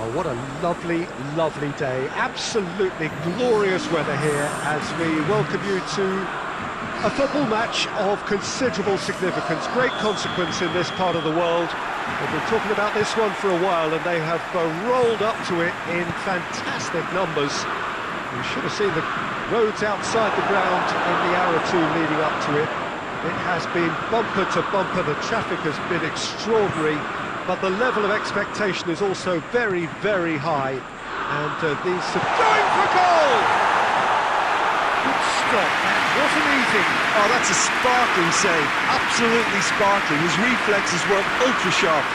Oh, what a lovely, lovely day. Absolutely glorious weather here as we welcome you to a football match of considerable significance, great consequence in this part of the world. We've been talking about this one for a while and they have rolled up to it in fantastic numbers. You should have seen the roads outside the ground in the hour or two leading up to it. It has been bumper to bumper, the traffic has been extraordinary. But the level of expectation is also very, very high. And these are going for goal! Good stop, that wasn't easy. Oh, that's a sparkling save, absolutely sparkling. His reflexes were ultra sharp.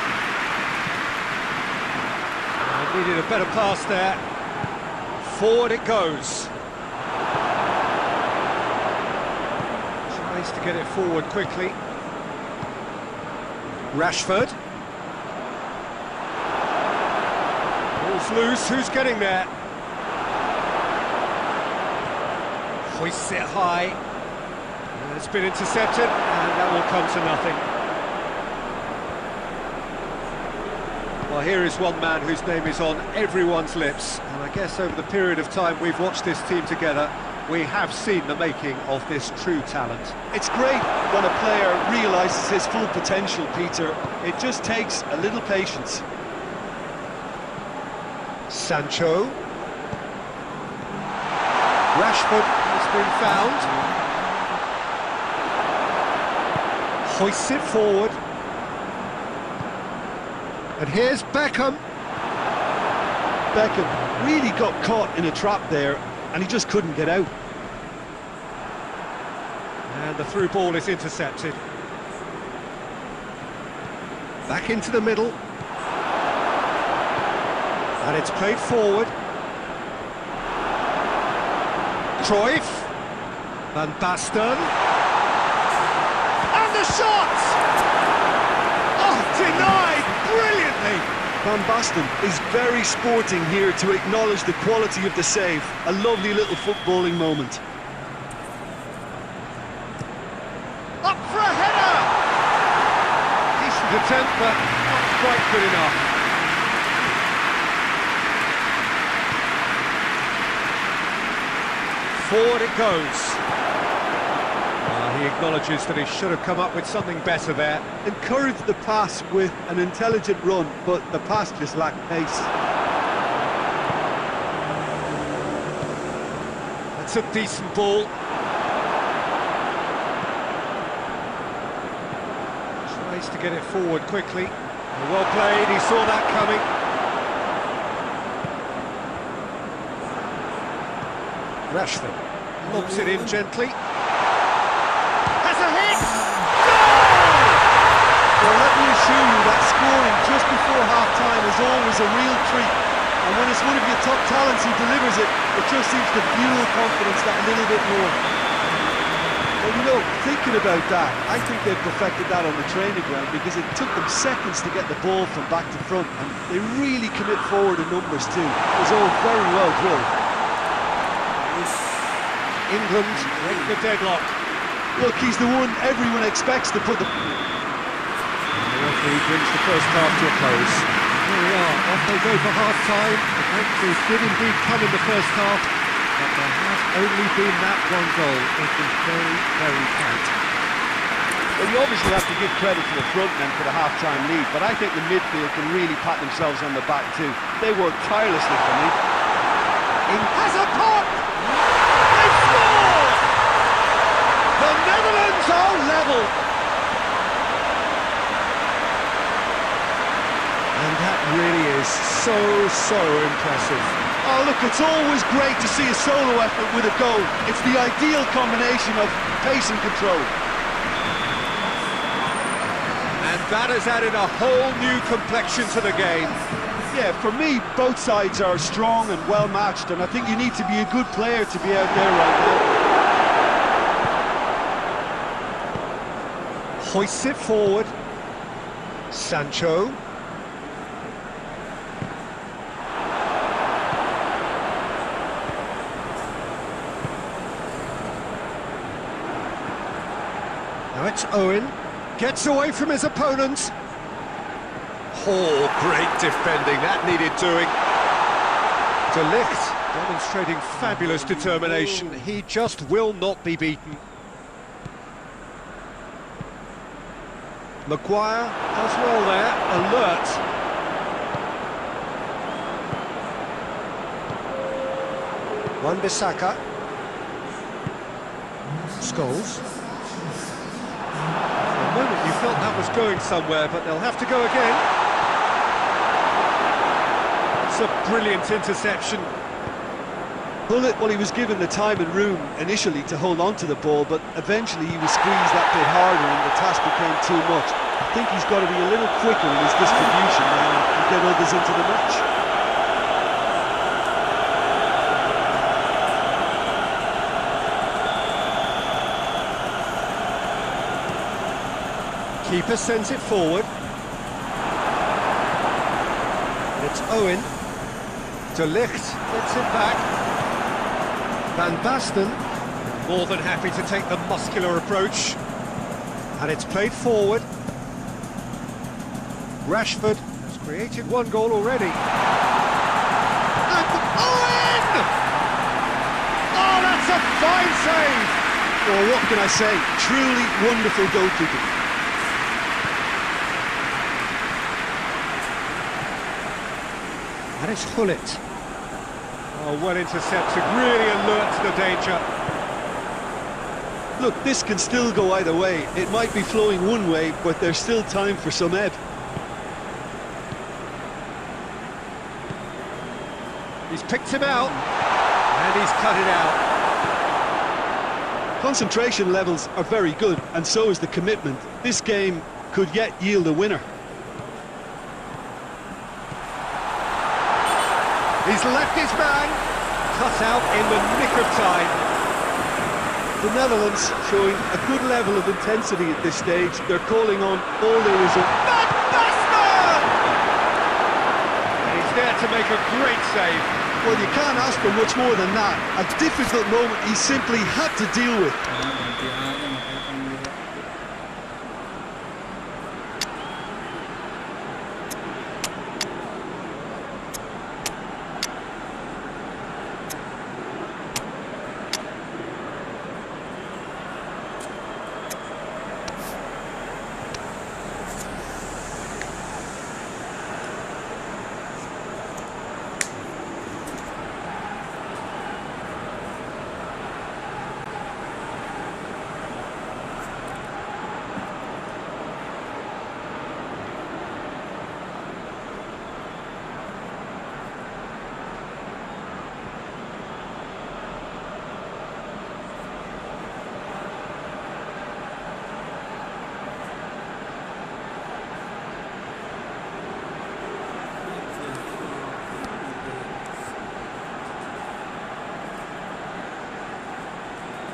Needed a better pass there. Forward it goes. Tries to get it forward quickly. Rashford. Ball's loose, who's getting there? Hoists it high. And it's been intercepted, and that will come to nothing. Well, here is one man whose name is on everyone's lips, and I guess over the period of time we've watched this team together, we have seen the making of this true talent. It's great when a player realises his full potential, Peter. It just takes a little patience. Sancho. Rashford has been found. Hoists it forward. And here's Beckham. Beckham really got caught in a trap there, and he just couldn't get out. And the through ball is intercepted. Back into the middle. And it's played forward. Cruyff. Van Basten. And the shot! Oh, denied brilliantly! Van Basten is very sporting here to acknowledge the quality of the save. A lovely little footballing moment. Up for a header! Decent attempt, but not quite good enough. Forward it goes. He acknowledges that he should have come up with something better there. Encouraged the pass with an intelligent run, but the pass just lacked pace. That's a decent ball. Tries to get it forward quickly. Well played, he saw that coming. Rashford lobs it in gently. Has a hit! Goal! Well, let me assure you that scoring just before half-time is always a real treat. And when it's one of your top talents who delivers it, it just seems to fuel confidence that little bit more. Well, you know, thinking about that, I think they've perfected that on the training ground because it took them seconds to get the ball from back to front, and they really commit forward in numbers too. It was all very well drilled. England break the deadlock. Look, he's the one everyone expects to put the... And the referee brings the first half to a close. Here we are, off they go for half-time. The breakthroughs did indeed come in the first half, but there has only been that one goal. It was very, very tight. Well, you obviously have to give credit to the front men for the half-time lead, but I think the midfield can really pat themselves on the back too. They work tirelessly for me. Has a pop! They score! The Netherlands are level! And that really is so impressive. Oh, look, it's always great to see a solo effort with a goal. It's the ideal combination of pace and control. And that has added a whole new complexion to the game. Yeah, for me, both sides are strong and well-matched, and I think you need to be a good player to be out there right now. Hoists it forward. Sancho. Now it's Owen. Gets away from his opponent. Oh, great defending, that needed doing. De Ligt demonstrating fabulous determination. He just will not be beaten. Maguire does well there, alert. Wan-Bissaka. Scholes. For a moment you felt that was going somewhere, but they'll have to go again. It's a brilliant interception. Bullet, well, he was given the time and room initially to hold on to the ball, but eventually he was squeezed that bit harder and the task became too much. I think he's got to be a little quicker in his distribution now and get others into the match. Keeper sends it forward. It's Owen. De Ligt gets it back. Van Basten, more than happy to take the muscular approach. And it's played forward. Rashford has created one goal already. And Owen! Oh, that's a fine save! Well, what can I say? Truly wonderful goalkeeping. And it's Hullet. Oh, well intercepted, really alert to the danger. Look, this can still go either way. It might be flowing one way, but there's still time for some ebb. He's picked him out, and he's cut it out. Concentration levels are very good, and so is the commitment. This game could yet yield a winner. He's left his man, cut out in the nick of time. The Netherlands showing a good level of intensity at this stage. They're calling on all there is of... Van Basten! And he's there to make a great save. Well, you can't ask for much more than that. A difficult moment he simply had to deal with.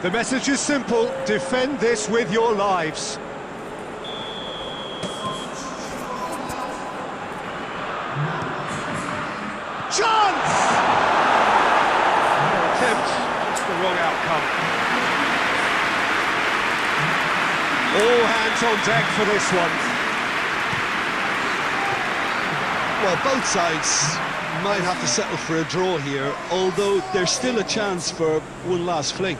The message is simple: defend this with your lives. Chance! Attempt, just the wrong outcome. All hands on deck for this one. Well, both sides might have to settle for a draw here, although there's still a chance for one last fling.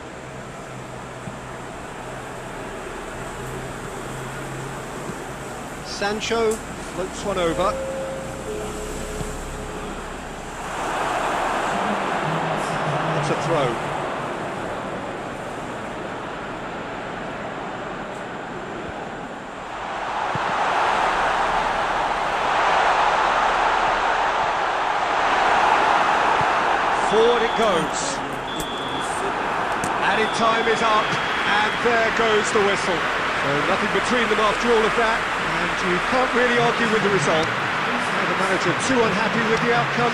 Sancho floats one over. It's a throw. Forward it goes. Added time is up, and there goes the whistle. So nothing between them after all of that. And you can't really argue with the result. Now the manager too unhappy with the outcome.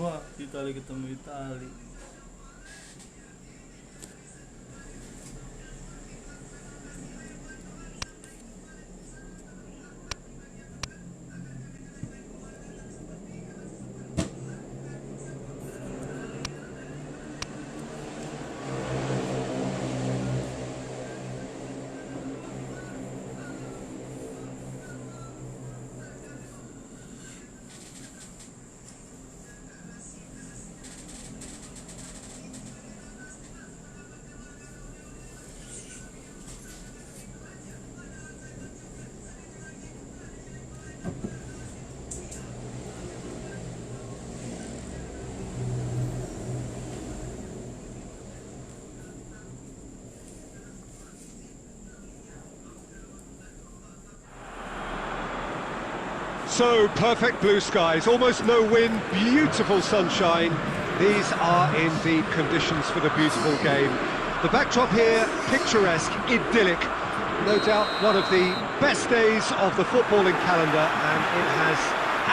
Wah, Itali ketemu Itali. So, perfect blue skies, almost no wind, beautiful sunshine. These are indeed conditions for the beautiful game. The backdrop here, picturesque, idyllic. No doubt one of the best days of the footballing calendar, and it has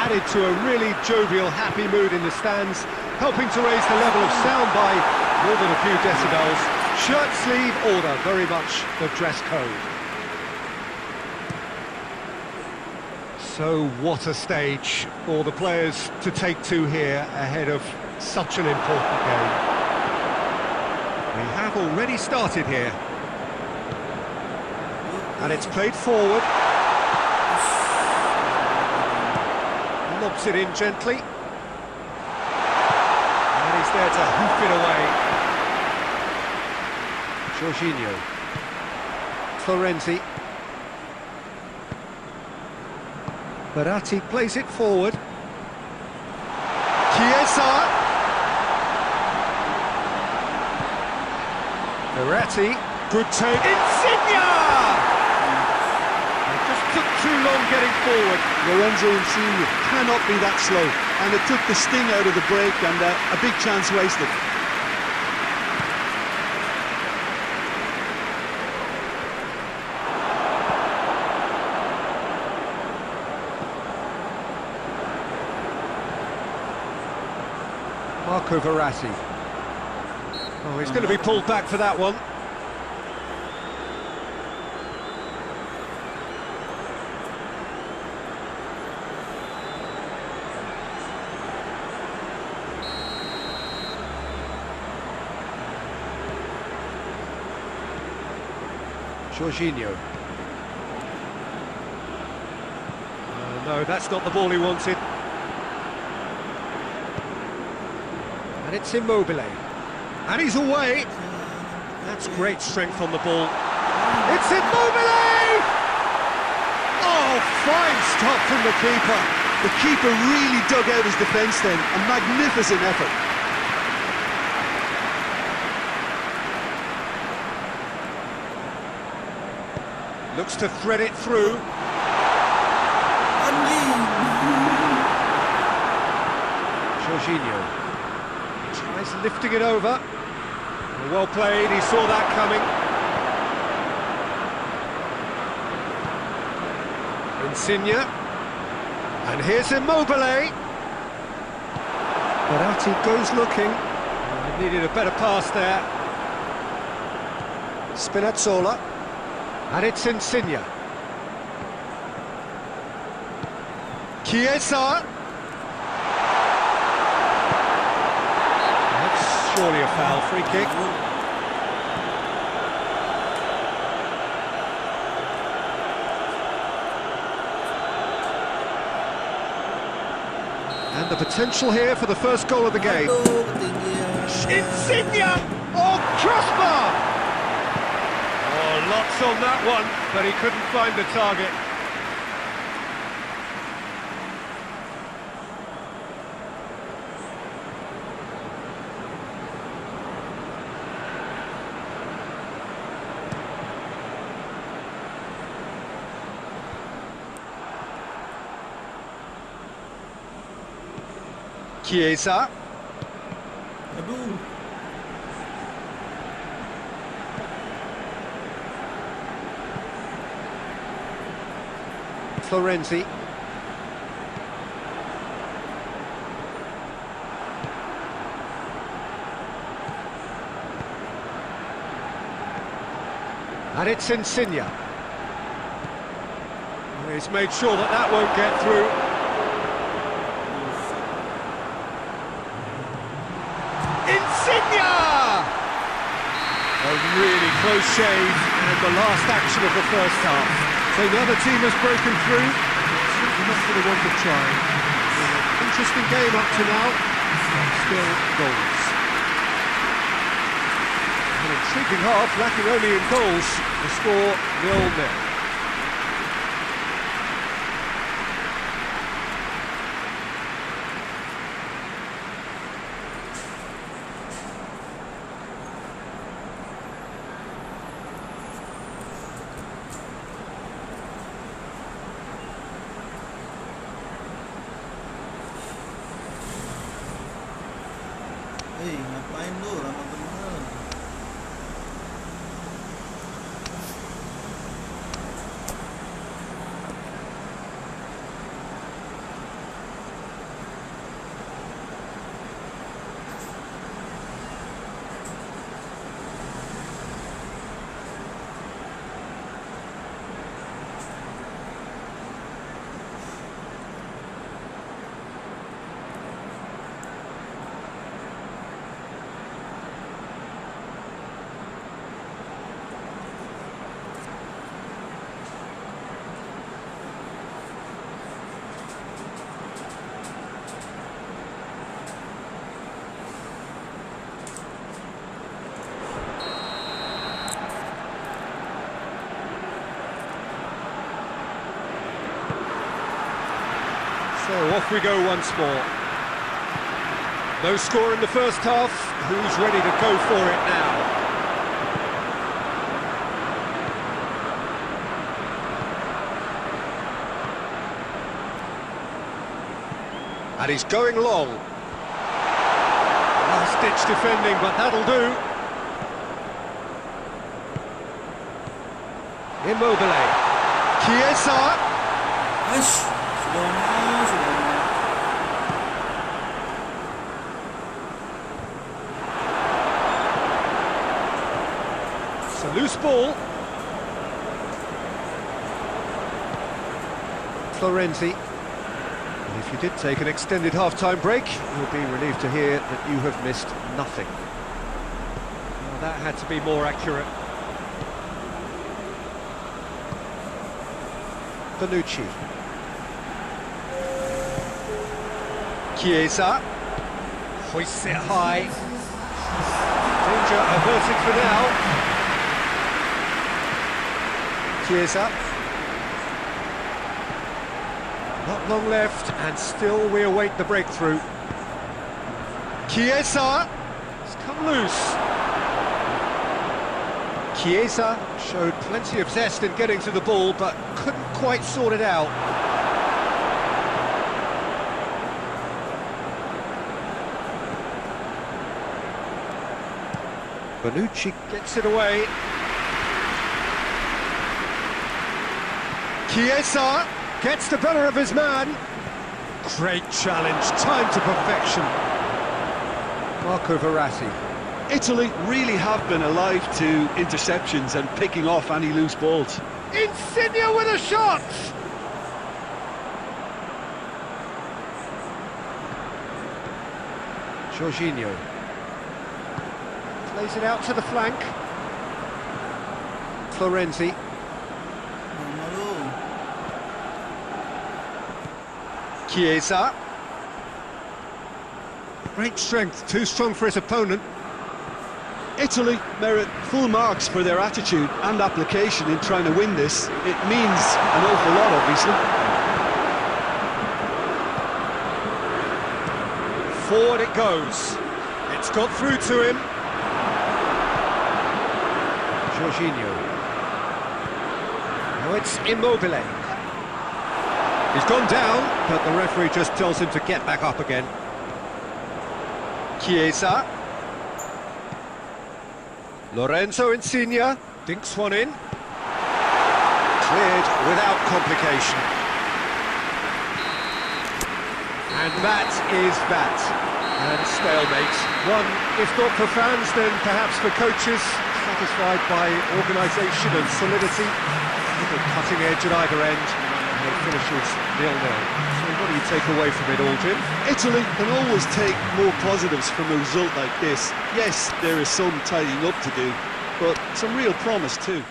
added to a really jovial, happy mood in the stands, helping to raise the level of sound by more than a few decibels. Shirt sleeve order, very much the dress code. So what a stage for the players to take to here ahead of such an important game. We have already started here. And it's played forward. Lobs it in gently. And he's there to hoof it away. Jorginho. Florenzi. Verratti plays it forward. Chiesa. Verratti. Good take. Insigne! It just took too long getting forward. Lorenzo Insigne cannot be that slow, and it took the sting out of the break, and a big chance wasted. Marco Verratti. Oh, he's going to be pulled back for that one. Jorginho. No, that's not the ball he wanted. And it's Immobile. And he's away. That's great strength on the ball. It's Immobile! Oh, fine stop from the keeper. The keeper really dug out his defence then. A magnificent effort. Looks to thread it through. Jorginho. Tries lifting it over. Well played, he saw that coming. Insigne. And here's Immobile. Verratti goes looking. Needed a better pass there. Spinazzola. And it's Insigne. Chiesa. That's surely a foul, free kick. And the potential here for the first goal of the game. Insigne! Oh, crossbar! Oh, lots on that one, but he couldn't find the target. Chiesa. Aduh. Florenzi. And it's Insigne. He's made sure that that won't get through. Insigne! A really close shave, and the last action of the first half. So the other team has broken through. Certainly not going to want to try. Interesting game up to now, but still goals. An intriguing half, lacking only in goals. The score 0-0. Ngapain lu, ramah bener. So off we go once more. No score in the first half. Who's ready to go for it now? And he's going long. Last-ditch defending, but that'll do. Immobile. Chiesa. Ash, sudah. It's a loose ball. Florenzi. And if you did take an extended half-time break, you'll be relieved to hear that you have missed nothing. Well, that had to be more accurate. Bonucci. Chiesa. Hoists it high. Danger averted for now. Chiesa. Not long left, and still we await the breakthrough. Chiesa. It's come loose. Chiesa showed plenty of zest in getting to the ball, but couldn't quite sort it out. Bonucci gets it away. Chiesa gets the better of his man. Great challenge, timed to perfection. Marco Verratti. Italy really have been alive to interceptions and picking off any loose balls. Insigne with a shot! Jorginho. Plays it out to the flank. Florenzi. Chiesa. Great strength, too strong for his opponent. Italy merit full marks for their attitude and application in trying to win this. It means an awful lot, obviously. Forward it goes. It's got through to him. Jorginho. Now it's Immobile. He's gone down, but the referee just tells him to get back up again. Chiesa. Lorenzo Insigne dinks one in. Cleared without complication. And that is that. And stalemate. One, if not for fans, then perhaps for coaches. satisfied by organisation and solidity. A little cutting edge at either end, and it finishes 0-0. So what do you take away from it all, Jim? Italy can always take more positives from a result like this. Yes, there is some tidying up to do, but some real promise too.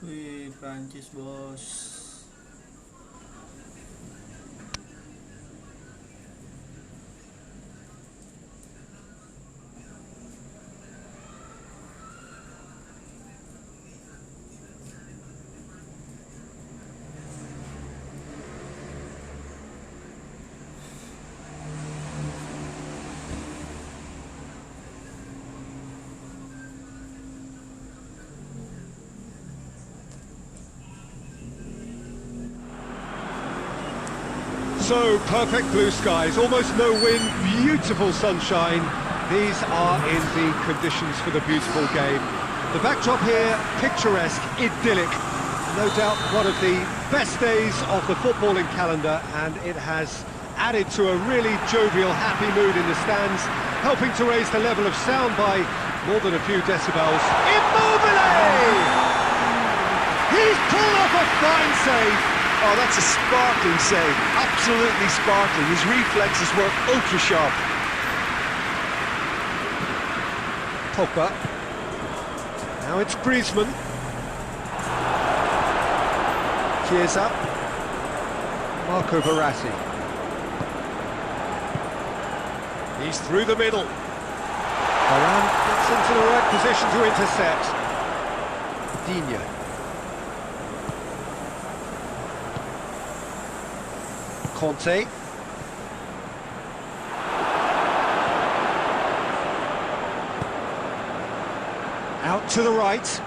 Wih, Prancis bos. So, perfect blue skies, almost no wind, beautiful sunshine. These are in the conditions for the beautiful game. The backdrop here, picturesque, idyllic. No doubt one of the best days of the footballing calendar, and it has added to a really jovial, happy mood in the stands, helping to raise the level of sound by more than a few decibels. Immobile! He's pulled off a fine save. Oh, that's a sparkling save, absolutely sparkling. His reflexes were ultra sharp. Pogba. Now it's Griezmann. Chiesa. Marco Verratti. He's through the middle. Varane gets into the right position to intercept. Digne. Conte. Out to the right.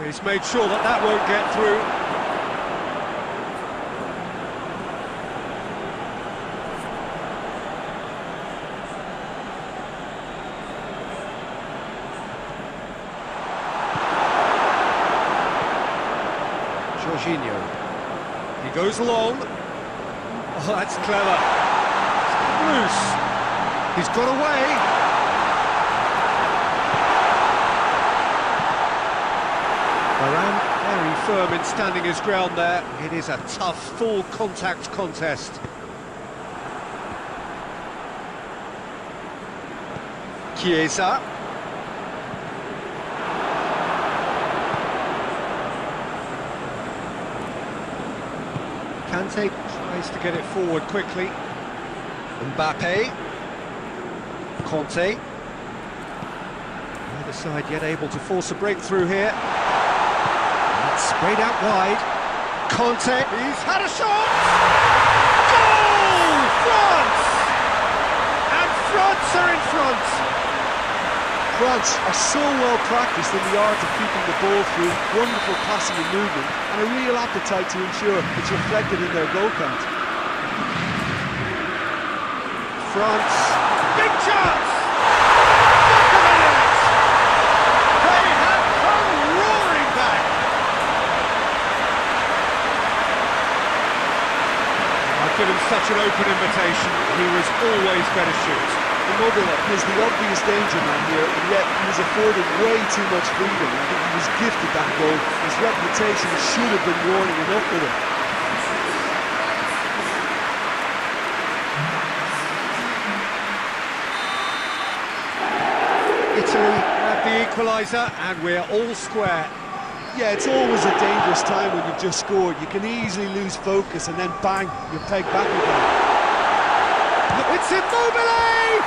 He's made sure that that won't get through. Jorginho. He goes long. Oh, that's clever. Loose. He's got away. Varane very firm in standing his ground there. It is a tough, full contact contest. Chiesa. Kante tries to get it forward quickly. Mbappe. Conte. Neither side yet able to force a breakthrough here. And it's sprayed out wide. Conte, he's had a shot! Goal! France! And France are in front! France are so well practiced in the art of keeping the ball through, wonderful passing and movement, and a real appetite to ensure it's reflected in their goal count. France, big chance! Look at the net! They have come roaring back! I've given such an open invitation, he was always better shoot. Immobile is the obvious danger man here, and yet he was afforded way too much freedom. I think he was gifted that goal. His reputation should have been warning enough with him. Italy have the equaliser, and we're all square. Yeah, it's always a dangerous time when you've just scored. You can easily lose focus and then bang, you're pegged back again. It's Immobile!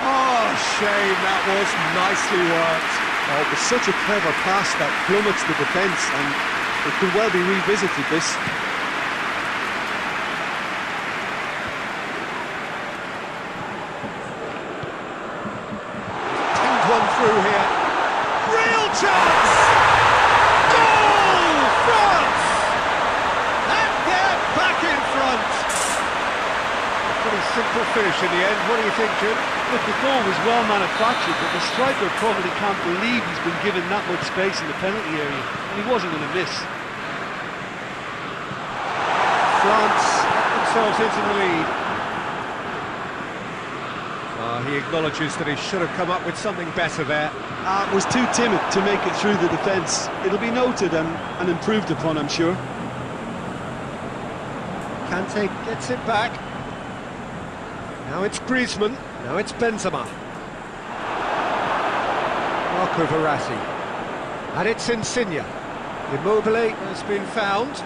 Oh, shame, that was nicely worked. Oh, it was such a clever pass that plummets the defence, and it could well be revisited, this. Pinged one through here. Real chance! Goal! France! And they're back in front! A pretty simple finish in the end. What do you think, Jim? Look, the goal was well manufactured, but the striker probably can't believe he's been given that much space in the penalty area, and he wasn't going to miss. France get themselves into the lead. He acknowledges that he should have come up with something better there. Was too timid to make it through the defence. It'll be noted and improved upon, I'm sure. Kante gets it back. Now it's Griezmann. Now it's Benzema. Marco Verratti. And it's Insigne. Immobile has been found.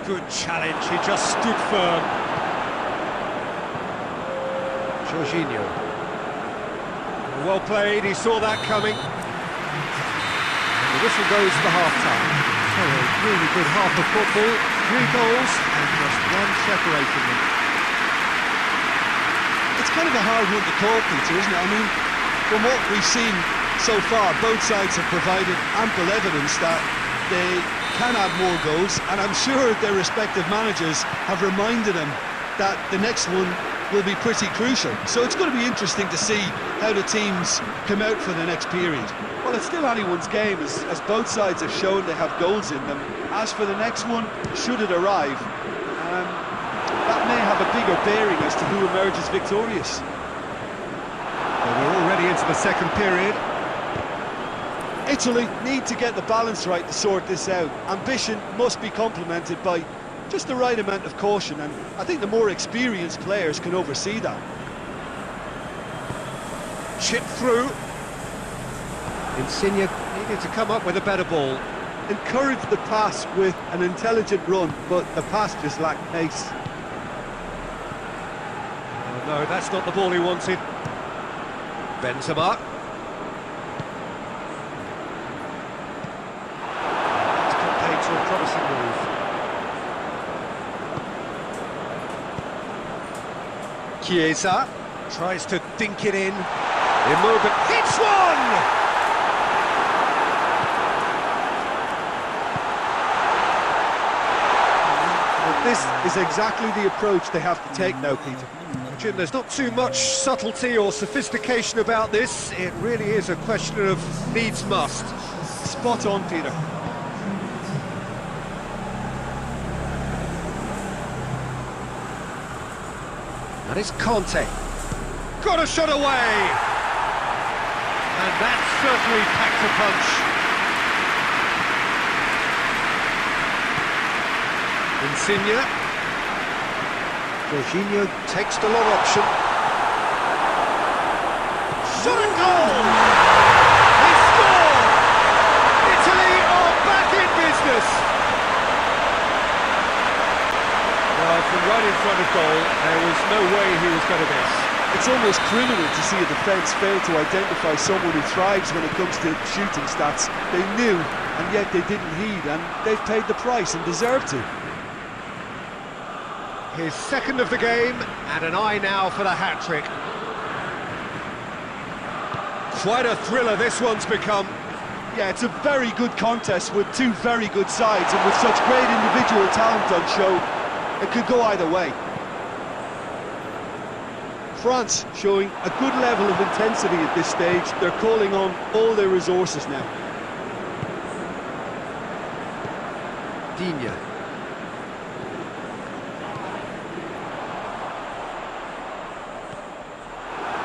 Good challenge, he just stood firm. Jorginho. Well played, he saw that coming. And the whistle goes for half-time. So a really good half of football, 3 goals and just one separating them. It's kind of a hard one to call, Peter, isn't it? I mean, from what we've seen so far, both sides have provided ample evidence that they can add more goals, and I'm sure their respective managers have reminded them that the next one will be pretty crucial. So it's going to be interesting to see how the teams come out for the next period. Well, it's still anyone's game, as both sides have shown they have goals in them. As for the next one, should it arrive, that may have a bigger bearing as to who emerges victorious. Well, we're already into the second period. Italy need to get the balance right to sort this out. Ambition must be complemented by just the right amount of caution, and I think the more experienced players can oversee that. Chip through. Insigne needed to come up with a better ball. Encourage the pass with an intelligent run, but the pass just lacked pace. Oh, no, that's not the ball he wanted. Benzema. It's compared to a promising move. Chiesa tries to dink it in. Immobile hits one! This is exactly the approach they have to take now, Peter. Jim, there's not too much subtlety or sophistication about this. It really is a question of needs must. Spot on, Peter. And it's Conte. Got a shot away! And that certainly packed a punch. Insigne. Jorginho takes the long option. Shot and goal! They score! Italy are back in business! Well, from right in front of goal, there was no way he was going to miss. It's almost criminal to see a defence fail to identify someone who thrives when it comes to shooting stats. They knew, and yet they didn't heed, and they've paid the price and deserve to. His second of the game, and an eye now for the hat-trick. Quite a thriller this one's become. Yeah, it's a very good contest with two very good sides, and with such great individual talent on show, it could go either way. France showing a good level of intensity at this stage. They're calling on all their resources now. Digne.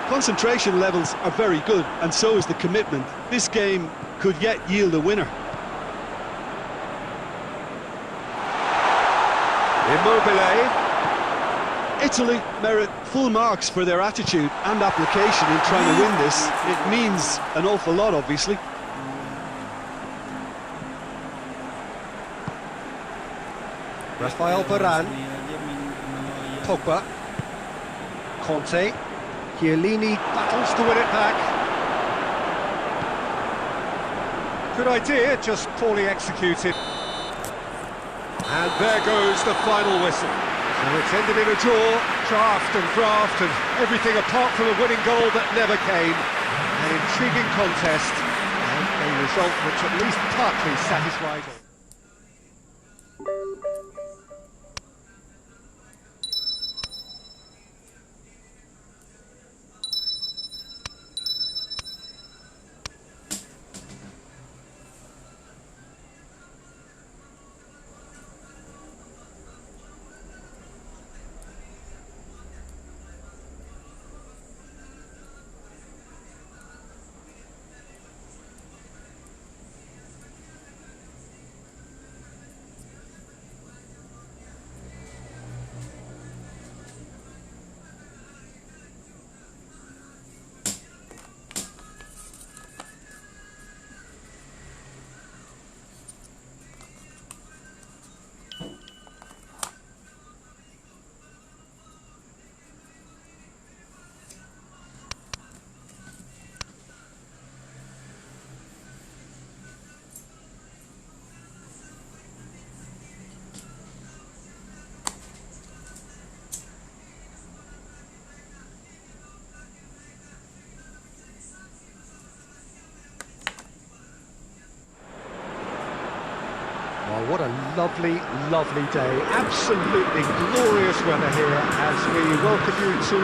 Concentration levels are very good, and so is the commitment. This game could yet yield a winner. Immobile. Italy merit full marks for their attitude and application in trying to win this. It means an awful lot, obviously. Rafael Varane, Pogba, Conte, Chiellini battles to win it back. Good idea, just poorly executed. And there goes the final whistle. So it's ended in a draw, draft and everything apart from a winning goal that never came. An intriguing contest and a result which at least partly satisfied all. Well, what a lovely, lovely day. Absolutely glorious weather here as we welcome you to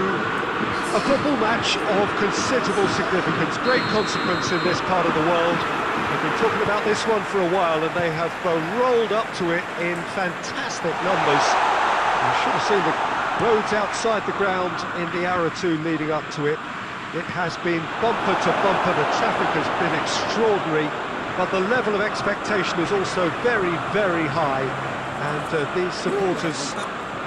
a football match of considerable significance, great consequence in this part of the world. We've been talking about this one for a while and they have rolled up to it in fantastic numbers. You should have seen the roads outside the ground in the hour or two leading up to it. It has been bumper to bumper, the traffic has been extraordinary. But the level of expectation is also very, very high. And these supporters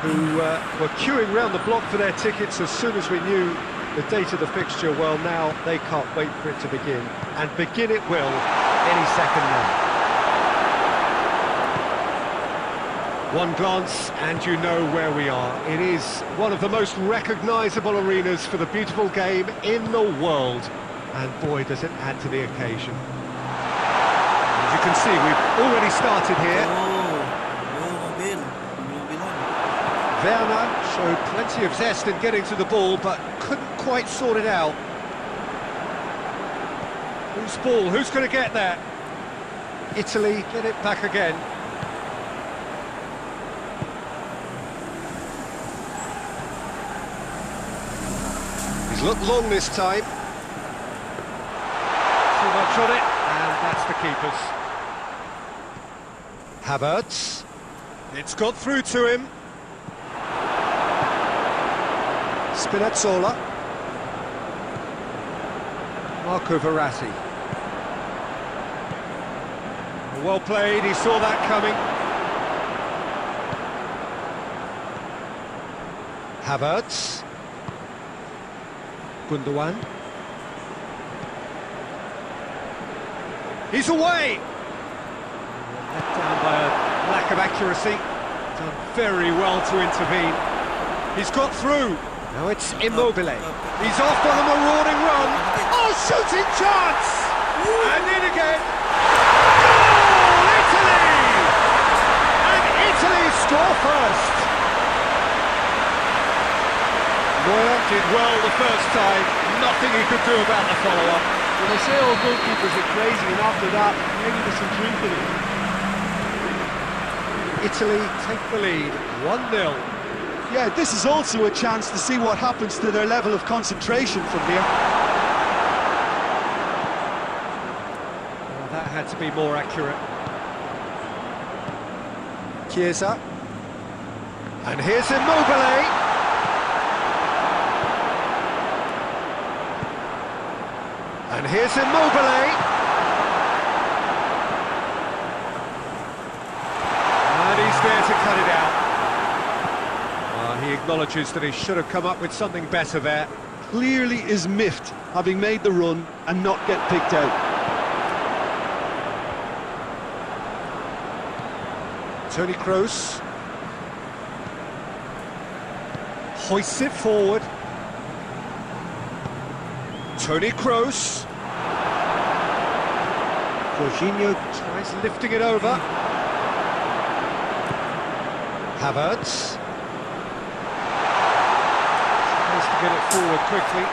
who were queuing round the block for their tickets as soon as we knew the date of the fixture, well, now they can't wait for it to begin. And begin it will any second now. One glance and you know where we are. It is one of the most recognisable arenas for the beautiful game in the world. And boy, does it add to the occasion. As you can see, we've already started here. Werner showed plenty of zest in getting to the ball, but couldn't quite sort it out. Whose ball? Who's going to get there? Italy get it back again. He's looked long this time. Too much on it, and that's the keeper's. Havertz. It's got through to him. Spinazzola. Marco Verratti. Well played, he saw that coming. Havertz. Gundogan. He's away! Let down by a lack of accuracy. Done very well to intervene. He's got through. Now it's Immobile. He's off on a marauding run. Oh, shooting chance! And in again. Goal! Italy! And Italy score first. Neuer did well the first time. Nothing he could do about the follow-up. Well, they say all goalkeepers are crazy, and after that, maybe there's some truth in it. Italy take the lead, 1-0. Yeah, this is also a chance to see what happens to their level of concentration from here. Well, that had to be more accurate. Chiesa. And here's Immobile. And here's Immobile. And he's there to cut it out. He acknowledges that he should have come up with something better there. Clearly is miffed, having made the run and not get picked out. Tony Kroos hoists it forward. Tony Kroos. Jorginho tries lifting it over. Havertz tries to get it forward quickly.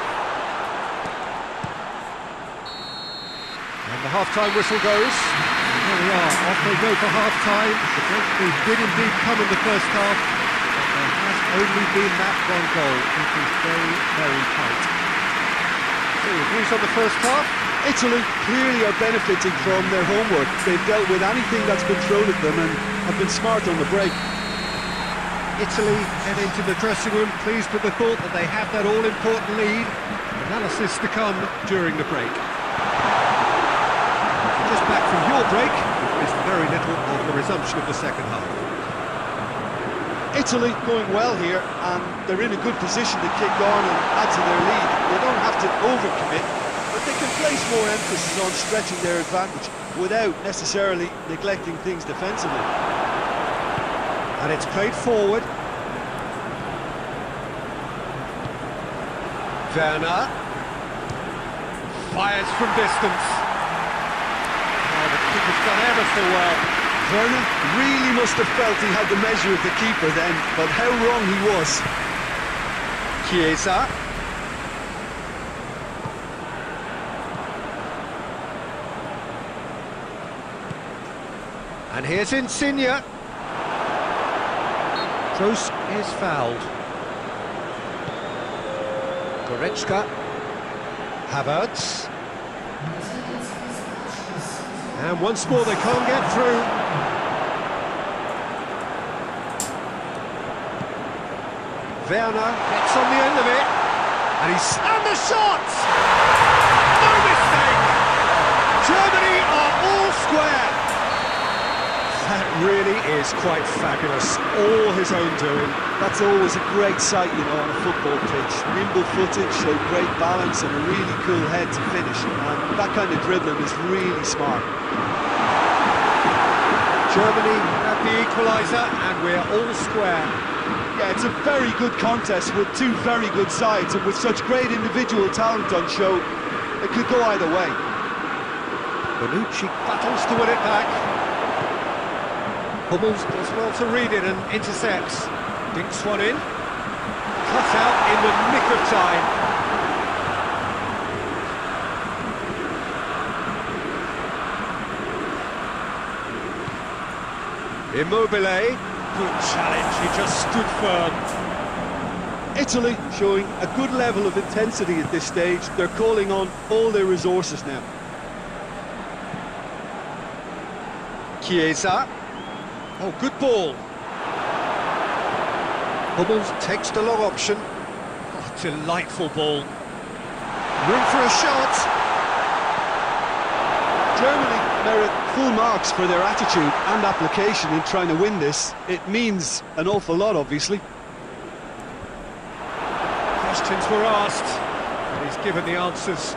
And the half-time whistle goes. There we are, off they go for half-time. The breakthrough did indeed come in the first half, but there has only been that one goal. It is very, very tight. So, views on the first half? Italy clearly are benefiting from their homework. They've dealt with anything that's been thrown at them and have been smart on the break. Italy head into the dressing room pleased with the thought that they have that all-important lead. Analysis to come during the break. Just back from your break, there's very little of the resumption of the second half. Italy going well here, and they're in a good position to kick on and add to their lead. They don't have to overcommit, but they can place more emphasis on stretching their advantage without necessarily neglecting things defensively. And it's played forward. Werner fires from distance. Oh, the keeper's done ever so well. Werner really must have felt he had the measure of the keeper then, but how wrong he was. Chiesa. And here's Insigne. Kroos is fouled. Goretzka. Havertz. And once more they can't get through. Werner gets on the end of it. And the shot! No mistake! Germany are all square. That really is quite fabulous. All his own doing. That's always a great sight, you know, on a football pitch. Nimble footed, showed great balance and a really cool head to finish. And that kind of dribbling is really smart. Germany have the equaliser and we're all square. Yeah, it's a very good contest with two very good sides, and with such great individual talent on show, it could go either way. Bonucci battles to win it back. Hummels does well to read it and intercepts. Dinks one in. Cut out in the nick of time. Immobile. Good challenge, he just stood firm. Italy showing a good level of intensity at this stage. They're calling on all their resources now. Chiesa. Oh, good ball. Hummels takes the long option. Oh, delightful ball. Room for a shot. Germany merit full marks for their attitude and application in trying to win this. It means an awful lot, obviously. Questions were asked, and he's given the answers.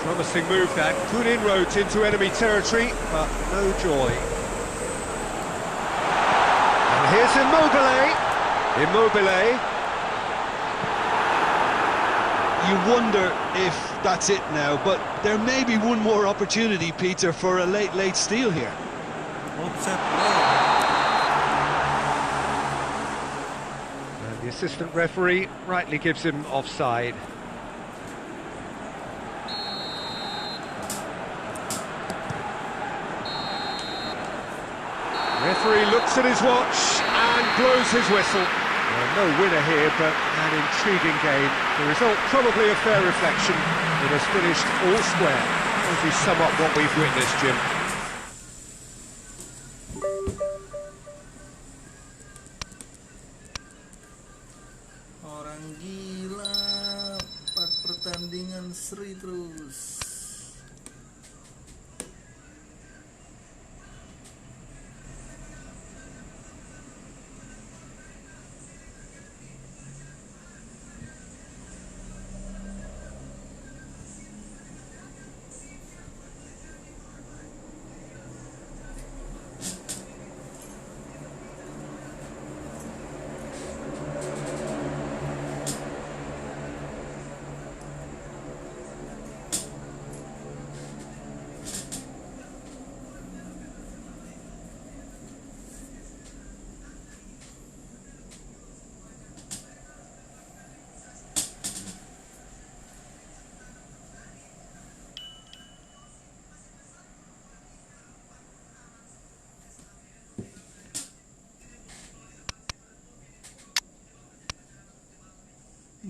Promising move that, good inroads into enemy territory, but no joy. And here's Immobile. Immobile. You wonder if that's it now, but there may be one more opportunity, Peter, for a late steal here. Offset And the assistant referee rightly gives him offside. Referee looks at his watch and blows his whistle. Well, no winner here, but an intriguing game. The result probably a fair reflection. It has finished all square. As we sum up what we've witnessed, Jim. Orang gila, 4 pertandingan seri terus.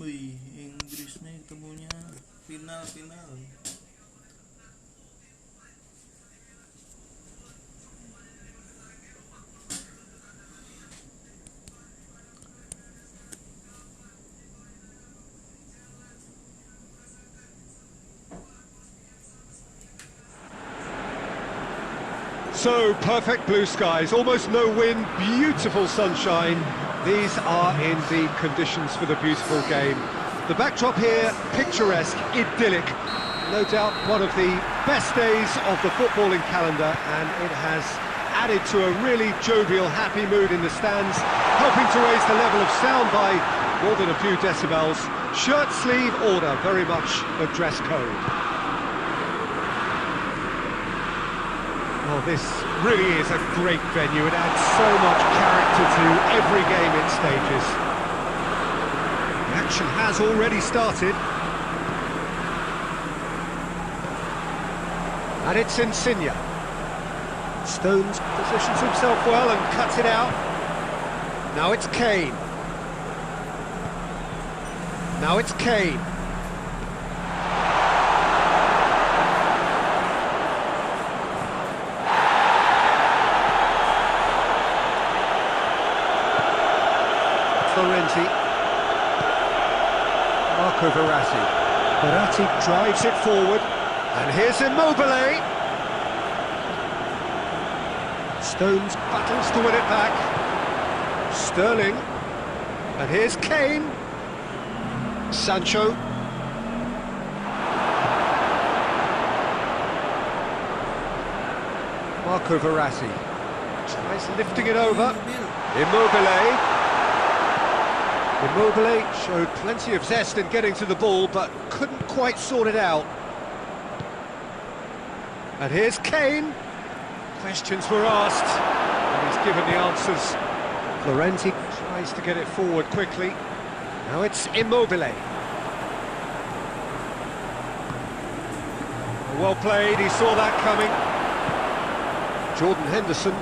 Wih, Inggris nih ketemunya final. So, perfect blue skies, almost no wind, beautiful sunshine. These are in the conditions for the beautiful game. The backdrop here, picturesque, idyllic. No doubt one of the best days of the footballing calendar, and it has added to a really jovial, happy mood in the stands, helping to raise the level of sound by more than a few decibels. Shirt sleeve order, very much the dress code. Oh, this really is a great venue. It adds so much character to every game it stages. The action has already started. And it's Insigne. Stones positions himself well and cuts it out. Now it's Kane. Now it's Kane. Florenzi. Marco Verratti. Verratti drives it forward. And here's Immobile. Stones battles to win it back. Sterling. And here's Kane. Sancho. Marco Verratti. Tries lifting it over. Immobile. Immobile showed plenty of zest in getting to the ball, but couldn't quite sort it out. And here's Kane. Questions were asked, and he's given the answers. Florenzi tries to get it forward quickly. Now it's Immobile. Well played, he saw that coming. Jordan Henderson.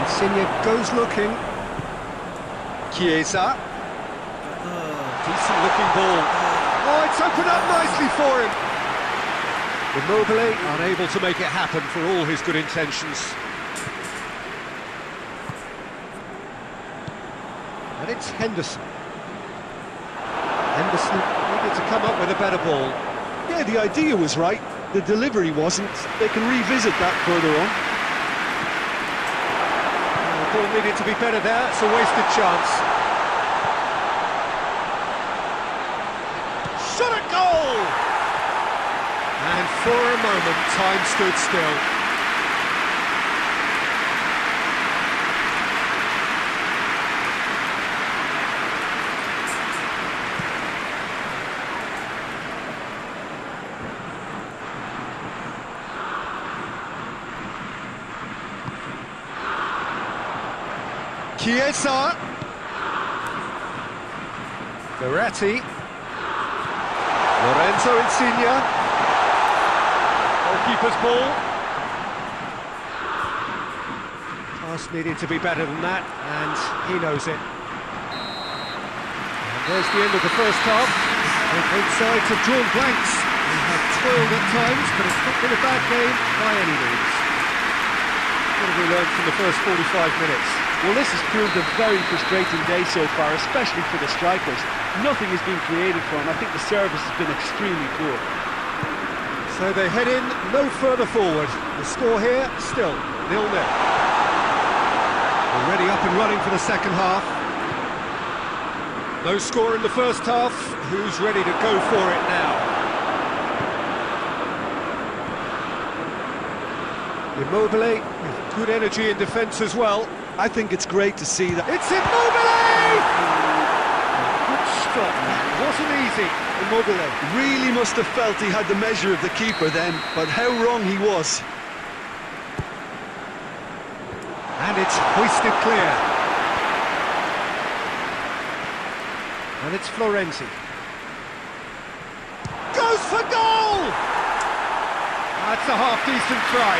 Insigne goes looking. Chiesa. Decent looking ball. Oh, it's opened up nicely for him. Immobile unable to make it happen for all his good intentions. And it's Henderson. Henderson needed to come up with a better ball. Yeah, the idea was right, the delivery wasn't. They can revisit that further on. The ball needed to be better there, it's a wasted chance. Shot at goal! And for a moment, time stood still. Chiesa. Verratti. Lorenzo Insigne. Goalkeeper's ball. Pass needed to be better than that, and he knows it. And there's the end of the first half. Both sides have drawn blanks. They have toiled at times, but it's not been a bad game by any means. What have we learned from the first 45 minutes? Well, this has proved a very frustrating day so far, especially for the strikers. Nothing has been created for them. I think the service has been extremely poor. So they head in no further forward. The score here, still 0-0. Already up and running for the second half. No score in the first half. Who's ready to go for it now? Immobile, with good energy in defence as well. I think it's great to see that. It's Immobile! Good stop, that wasn't easy. Immobile really must have felt he had the measure of the keeper then, but how wrong he was. And it's hoisted clear. And it's Florenzi. Goes for goal! That's a half-decent try.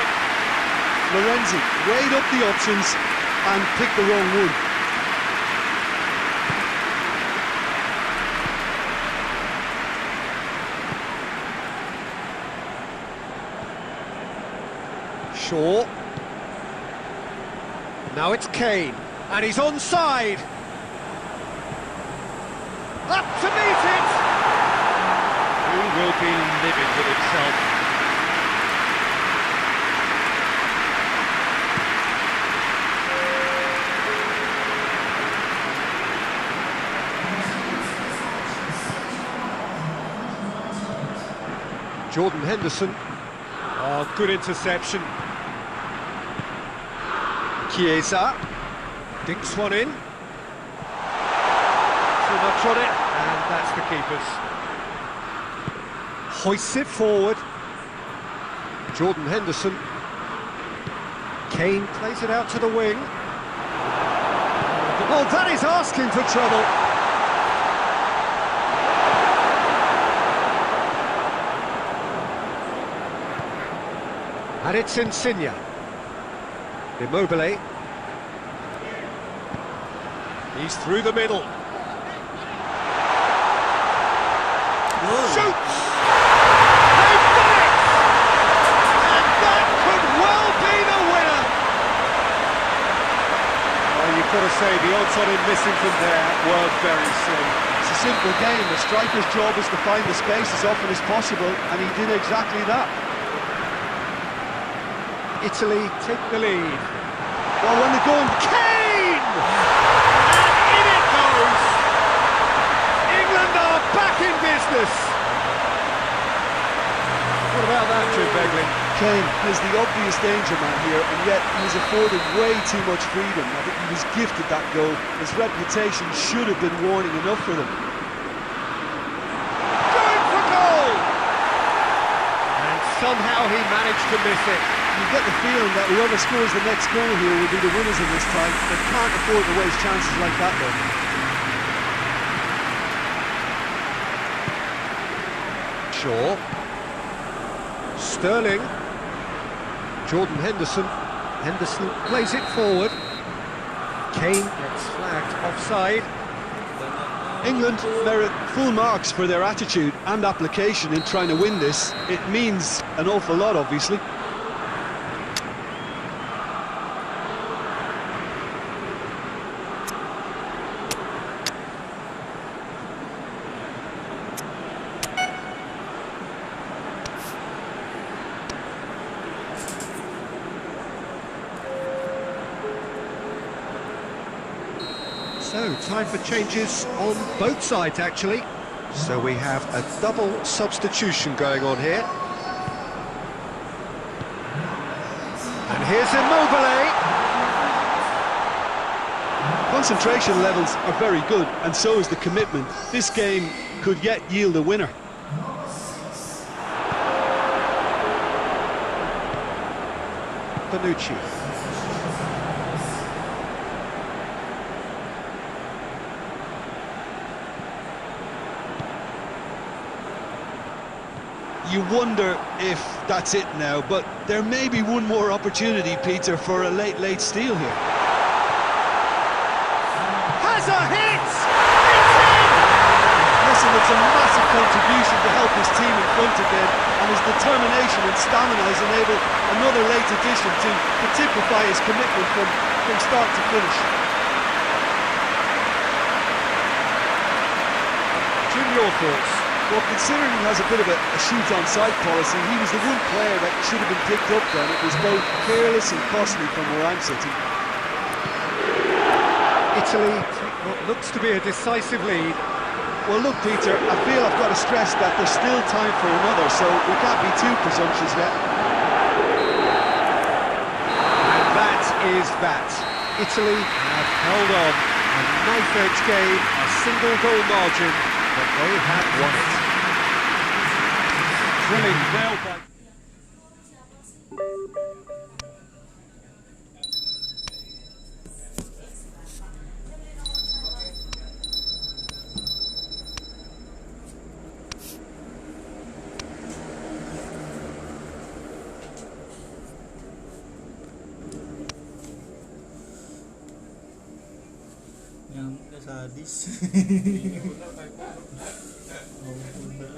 Lorenzi weighed up the options and picked the wrong one. Shaw. Now it's Kane, and he's onside. Up to meet it! Who will be livid with himself? Jordan Henderson. Oh, good interception. Chiesa. Dinks one in. Too much on it, and that's the keeper's. Hoists it forward. Jordan Henderson. Kane plays it out to the wing. Oh, that is asking for trouble. And it's Insigne. Immobile. He's through the middle. Shoots! They've done it! And that could well be the winner! Well, you've got to say, the odds on him missing from there were very slim. It's a simple game. The striker's job is to find the space as often as possible, and he did exactly that. Italy take the lead. Well, when they're going... Kane! And in it goes! England are back in business! What about that, Jim Begley? Kane is the obvious danger man here, and yet he was afforded way too much freedom. I think he was gifted that goal. His reputation should have been warning enough for them. Going for goal! And somehow he managed to miss it. You get the feeling that whoever scores the next goal here will be the winners of this time. They can't afford to waste chances like that, though. Shaw. Sterling. Jordan Henderson. Henderson plays it forward. Kane gets flagged offside. England merit full marks for their attitude and application in trying to win this. It means an awful lot, obviously. So, time for changes on both sides, actually. So we have a double substitution going on here. And here's Immobile. Concentration levels are very good, and so is the commitment. This game could yet yield a winner. Bonucci. You wonder if that's it now, but there may be one more opportunity, Peter, for a late steal here. Has a hit! It's in! Listen, it's a massive contribution to help his team in front again, and his determination and stamina has enabled another late addition to typify his commitment from start to finish. Jim, your thoughts? Well, considering he has a bit of a shoot-on-sight policy, he was the one player that should have been picked up then. It was both careless and costly from where I'm sitting. Italy take what looks to be a decisive lead. Well, look, Peter, I feel I've got to stress that there's still time for another, so we can't be too presumptuous yet. And that is that. Italy have held on. A knife-edge game, a single-goal margin, but they have won it. Drilling well by... Yang gak sadis. Mau tunda.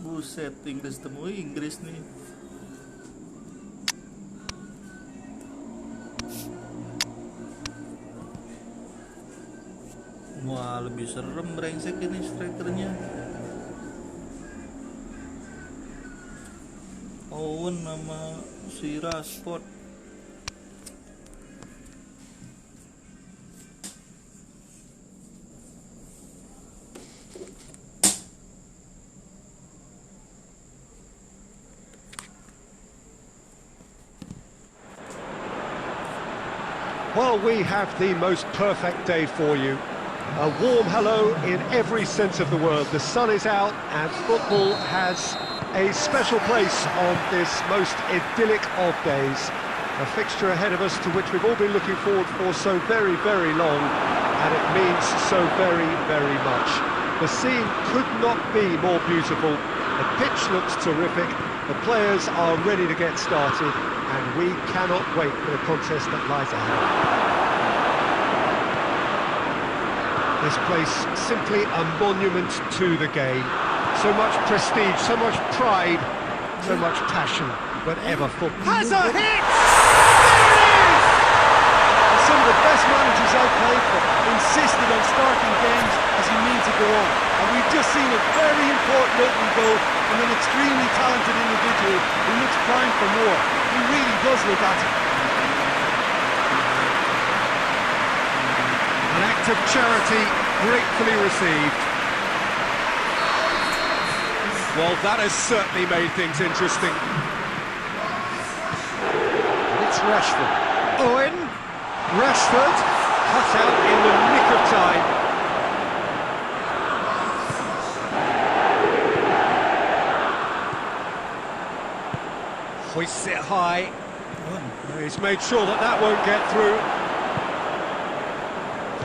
Buset, Inggris temui Inggris nih. Wah, lebih serem brengsek ini strikernya. Owen sama si Rashford. Well, we have the most perfect day for you. A warm hello in every sense of the word. The sun is out and football has a special place on this most idyllic of days. A fixture ahead of us to which we've all been looking forward for so very, very long, and it means so very, very much. The scene could not be more beautiful. The pitch looks terrific. The players are ready to get started, and we cannot wait for the contest that lies ahead. This place simply a monument to the game. So much prestige, so much pride, so much passion whenever football has a hit! Some of the best managers I've played for insisted on starting games as you mean to go on. And we've just seen a very important opening goal from an extremely talented individual who looks primed for more. He really does look at it. An act of charity gratefully received. Well, that has certainly made things interesting. And it's Rashford. Owen. Rashford cut out in the nick of time. Hoists it high. He's made sure that that won't get through.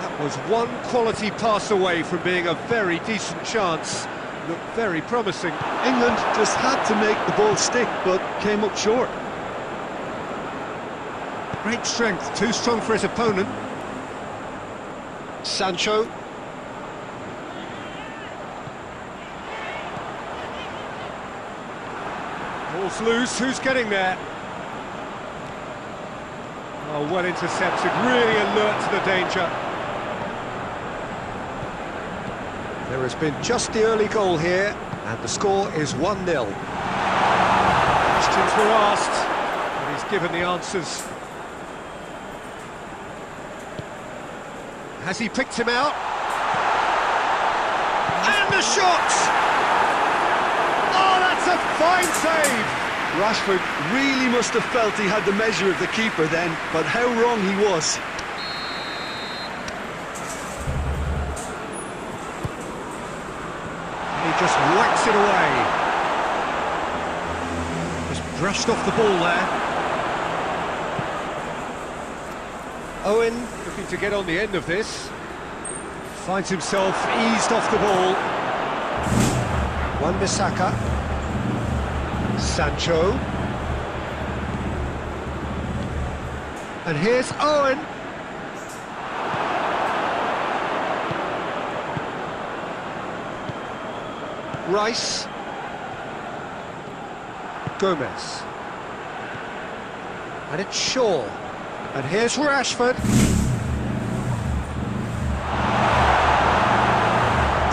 That was one quality pass away from being a very decent chance. Looked very promising. England just had to make the ball stick, but came up short. Great strength, too strong for his opponent. Sancho. Ball's loose, who's getting there? Oh, well intercepted, really alert to the danger. There has been just the early goal here, and the score is 1-0. Questions were asked, and he's given the answers. Has he picked him out? And the shot! Oh, that's a fine save! Rashford really must have felt he had the measure of the keeper then, but how wrong he was. He just whacks it away. Just brushed off the ball there. Owen looking to get on the end of this. Finds himself eased off the ball. Wan-Bissaka. Sancho. And here's Owen. Rice. Gomez. And it's Shaw. And here's Rashford.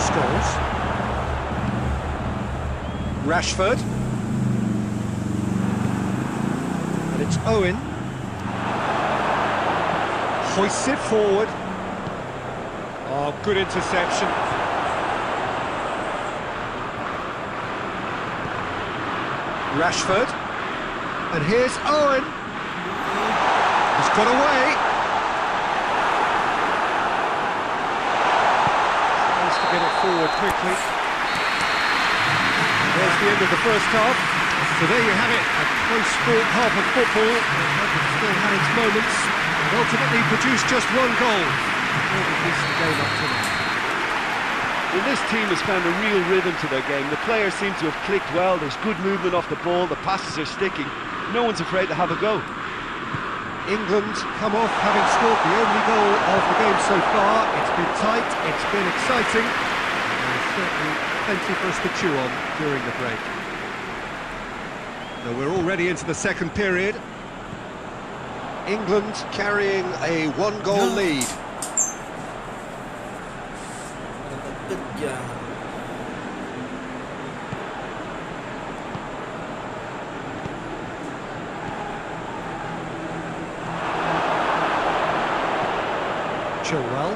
Scholes. Rashford. And it's Owen. Hoists it forward. Oh, good interception. Rashford. And here's Owen. He's got away. forward quickly. There's the end of the first half. So there you have it, a close-fought half of football. It still had its moments, and ultimately produced just one goal. What a decent game up to now. Well, this team has found a real rhythm to their game. The players seem to have clicked well. There's good movement off the ball. The passes are sticking. No one's afraid to have a go. England come off having scored the only goal of the game so far. It's been tight, it's been exciting, and there's certainly plenty for us to chew on during the break. So we're already into the second period. England carrying a one-goal lead. Good job. Chilwell.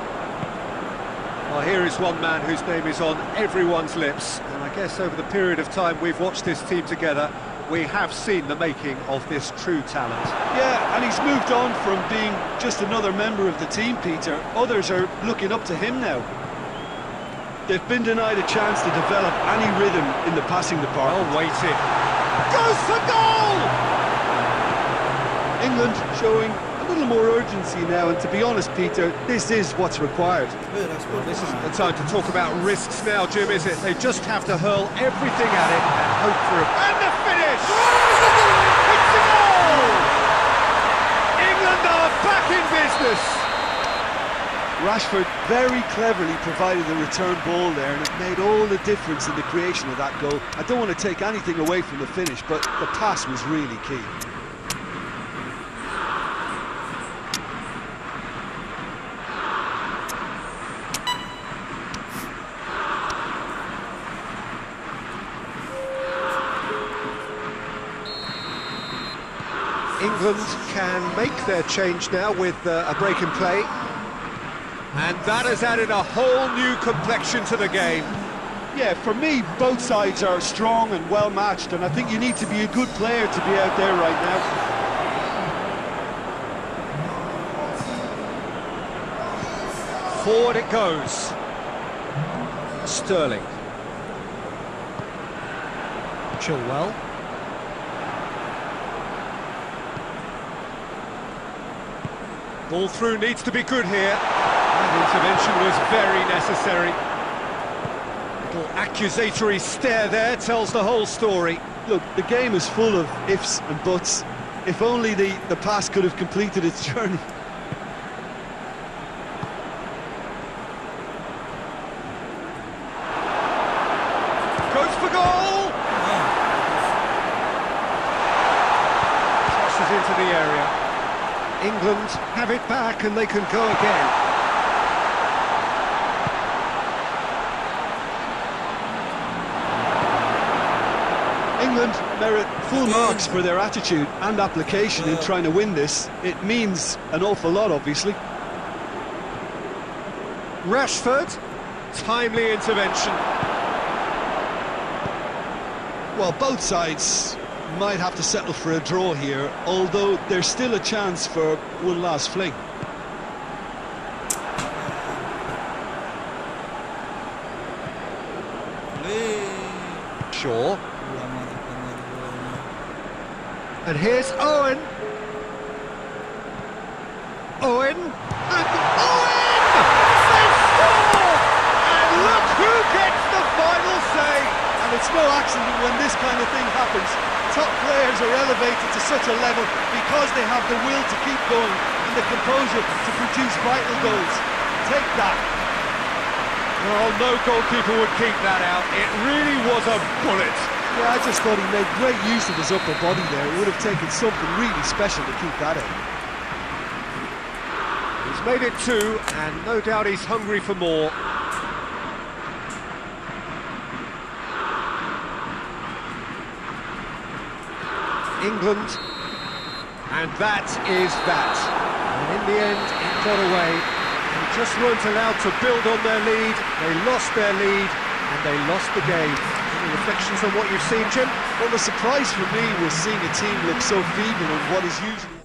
Well, here is one man whose name is on everyone's lips, and I guess over the period of time we've watched this team together, we have seen the making of this true talent. Yeah, and he's moved on from being just another member of the team, Peter. Others are looking up to him now. They've been denied a chance to develop any rhythm in the passing department. Well weighted. Goes for goal! England showing a little more urgency now, and to be honest, Peter, this is what's required. This isn't the time to talk about risks now, Jim, is it? They just have to hurl everything at it and hope for a... And the finish! It's a goal! England are back in business! Rashford very cleverly provided the return ball there, and it made all the difference in the creation of that goal. I don't want to take anything away from the finish, but the pass was really key. England can make their change now with a break in play. And that has added a whole new complexion to the game. Yeah, for me, both sides are strong and well matched, and I think you need to be a good player to be out there right now. Forward it goes. Sterling. Chilwell. Ball through needs to be good here. That intervention was very necessary. Little accusatory stare there tells the whole story. Look, the game is full of ifs and buts. If only the pass could have completed its journey. Goes for goal! Crosses into the area. England have it back and they can go again. England merit full marks for their attitude and application in trying to win this. It means an awful lot, obviously. Rashford, timely intervention. Well, both sides might have to settle for a draw here, although there's still a chance for one last fling. Shaw. And here's Owen. Owen. And Owen! They score! And look who gets the final say! And it's no accident when this kind of thing happens. Top players are elevated to such a level because they have the will to keep going and the composure to produce vital goals. Take that. Well, no goalkeeper would keep that out. It really was a bullet. Yeah, I just thought he made great use of his upper body there. It would have taken something really special to keep that out. He's made it two, and no doubt he's hungry for more. England, and that is that. And in the end, it got away. They just weren't allowed to build on their lead. They lost their lead, and they lost the game. Any reflections on what you've seen, Jim? Well, the surprise for me was seeing a team look so feeble in what is usually...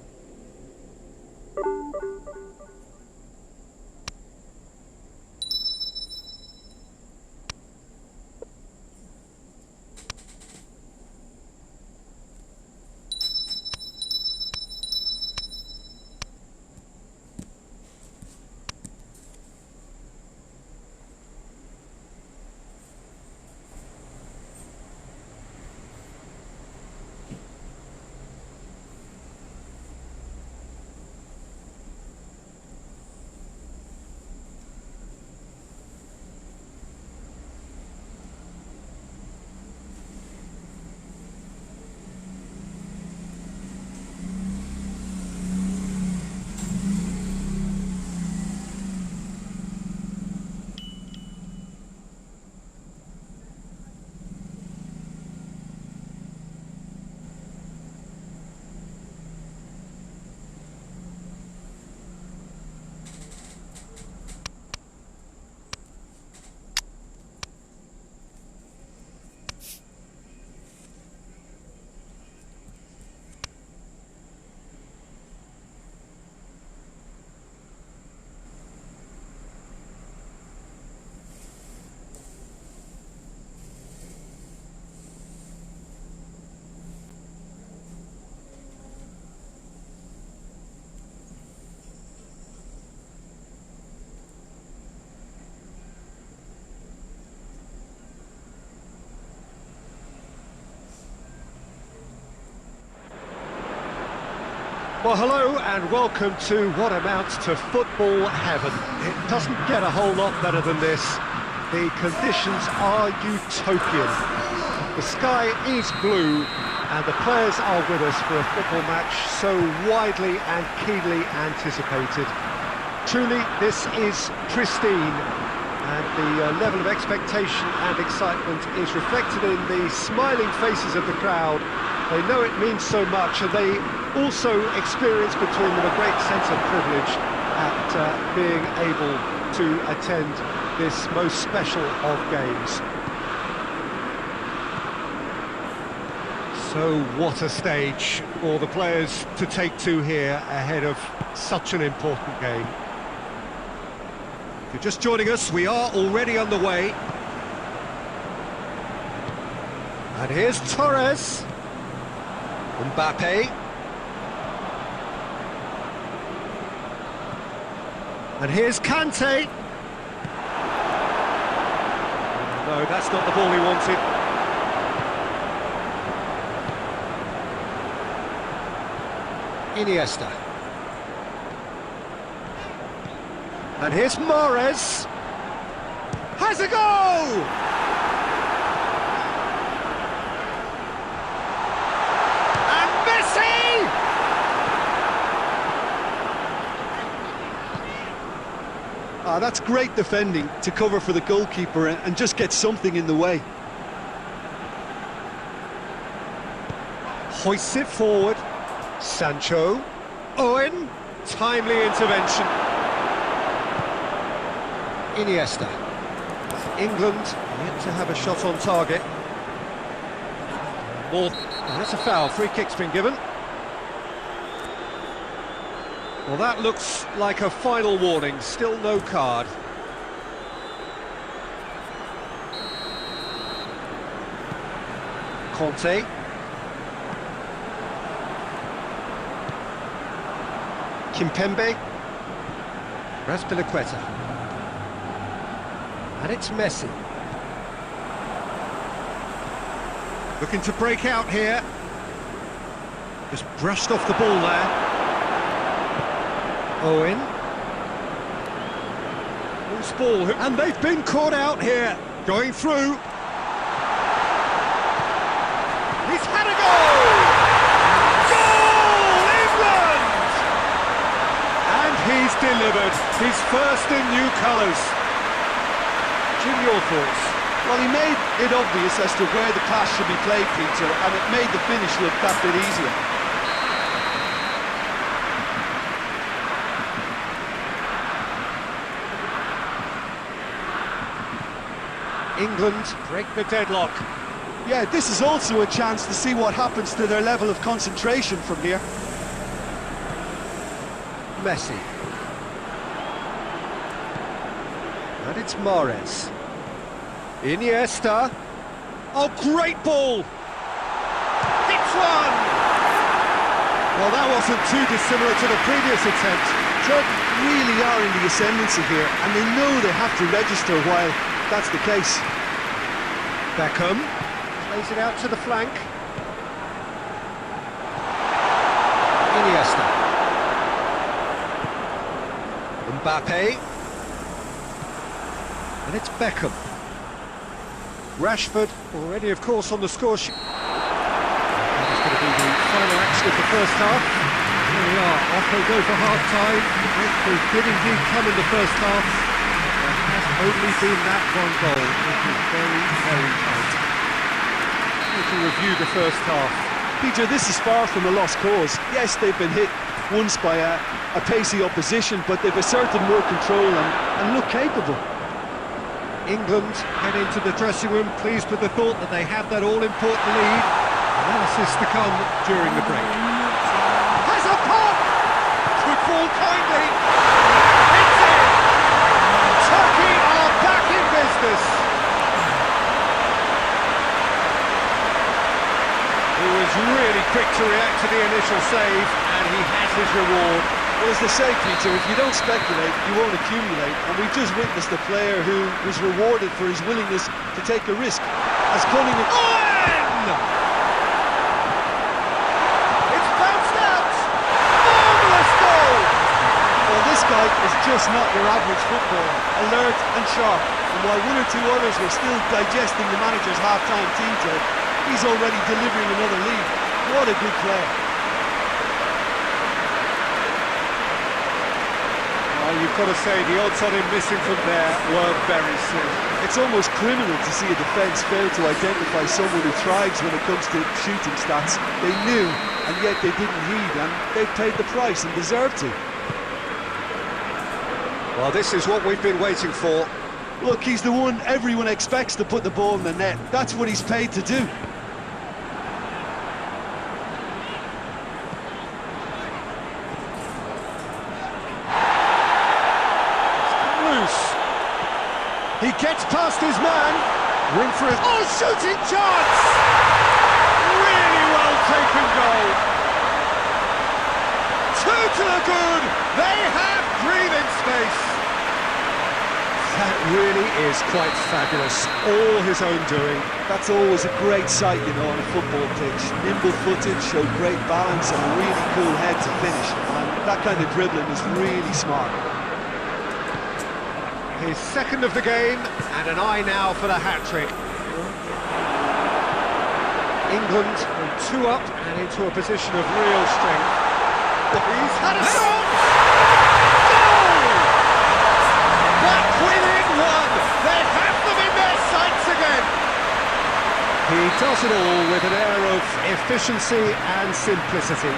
Well, hello and welcome to what amounts to football heaven. It doesn't get a whole lot better than this. The conditions are utopian. The sky is blue and the players are with us for a football match so widely and keenly anticipated. Truly, this is pristine, and the level of expectation and excitement is reflected in the smiling faces of the crowd. They know it means so much, and they also experience between them a great sense of privilege at being able to attend this most special of games. So what a stage for the players to take to here ahead of such an important game. If you're just joining us, we are already underway. And here's Torres. Mbappe. And here's Kante. No, that's not the ball he wanted. Iniesta. And here's Mahrez. Has a goal! And Messi! Ah, that's great defending to cover for the goalkeeper and just get something in the way. Hoists it forward. Sancho. Owen. Timely intervention. Iniesta. England yet to have a shot on target. More. That's a foul. Free kick's been given. Well, that looks like a final warning. Still no card. Conte. Kimpembe. Raspilicueta. And it's Messi. Looking to break out here. Just brushed off the ball there. Owen. Loose ball, and they've been caught out here. Going through. He's had a goal! Goal! England! And he's delivered his first in new colours. Jim, your thoughts? Well, he made it obvious as to where the pass should be played, Peter, and it made the finish look that bit easier. England break the deadlock. Yeah, this is also a chance to see what happens to their level of concentration from here. Messi. And it's Mahrez. Iniesta. Oh, great ball! Hits one! Well, that wasn't too dissimilar to the previous attempt. Club really are in the ascendancy here, and they know they have to register while that's the case. Beckham plays it out to the flank. Iniesta. Mbappe. And it's Beckham. Rashford already, of course, on the score sheet. That's going to be the final action of the first half. Here we are, off they go for half-time. It did indeed come in the first half. There has only been that one goal. It is very, very tight. To review the first half. Peter, this is far from a lost cause. Yes, they've been hit once by a pacey opposition, but they've asserted more control and look capable. England head into the dressing room pleased with the thought that they have that all-important lead. Analysis to come during the break. Has a pop! Could fall kindly. It's in! Turkey are back in business. He was really quick to react to the initial save, and he has his reward. Well, as they say, Peter, if you don't speculate, you won't accumulate. And we've just witnessed a player who was rewarded for his willingness to take a risk. As Cunningham... Owen! It's bounced out! This guy is just not your average footballer, alert and sharp. And while one or two others were still digesting the manager's half-time team talk, he's already delivering another lead. What a good player. Well, you've got to say the odds on him missing from there were very slim. It's almost criminal to see a defence fail to identify someone who thrives when it comes to shooting stats. They knew, and yet they didn't heed, and they've paid the price and deserve to. Well, this is what we've been waiting for. Look, he's the one everyone expects to put the ball in the net. That's what he's paid to do. Loose. He gets past his man. Room for it. Oh, shooting chance! Really well taken goal. Two to the good. They have breathing space. That really is quite fabulous. All his own doing. That's always a great sight, you know, on a football pitch. Nimble-footed, showed great balance and a really cool head to finish. And that kind of dribbling is really smart. His second of the game, and an eye now for the hat-trick. England from 2 up and into a position of real strength. He's had a shot! Goal! Back within one! They have them in their sights again! He does it all with an air of efficiency and simplicity.